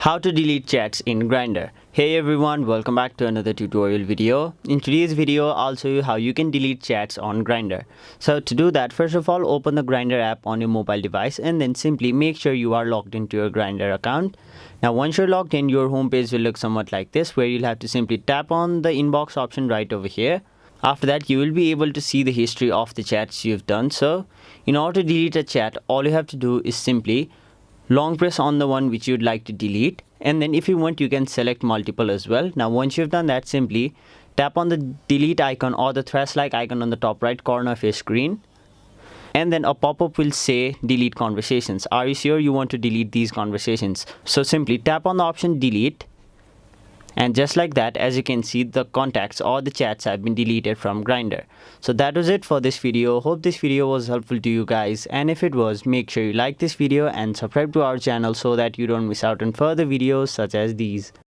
How to delete chats in Grindr. Hey everyone, welcome back to another tutorial video. In today's video, I'll show you how you can delete chats on Grindr. So to do that, first of all, open the Grindr app on your mobile device and then simply make sure you are logged into your Grindr account. Now once you're logged in, your homepage will look somewhat like this, where you'll have to simply tap on the inbox option right over here. After that, you will be able to see the history of the chats you've done. So in order to delete a chat, all you have to do is simply long press on the one which you'd like to delete, and then if you want, you can select multiple as well. Now once you've done that, simply tap on the delete icon or the trash like icon on the top right corner of your screen, and then a pop-up will say delete conversations. Are you sure you want to delete these conversations? So simply tap on the option delete, and just like that, as you can see, the contacts or the chats have been deleted from Grindr. So that was it for this video. Hope this video was helpful to you guys, and if it was, make sure you like this video and subscribe to our channel so that you don't miss out on further videos such as these.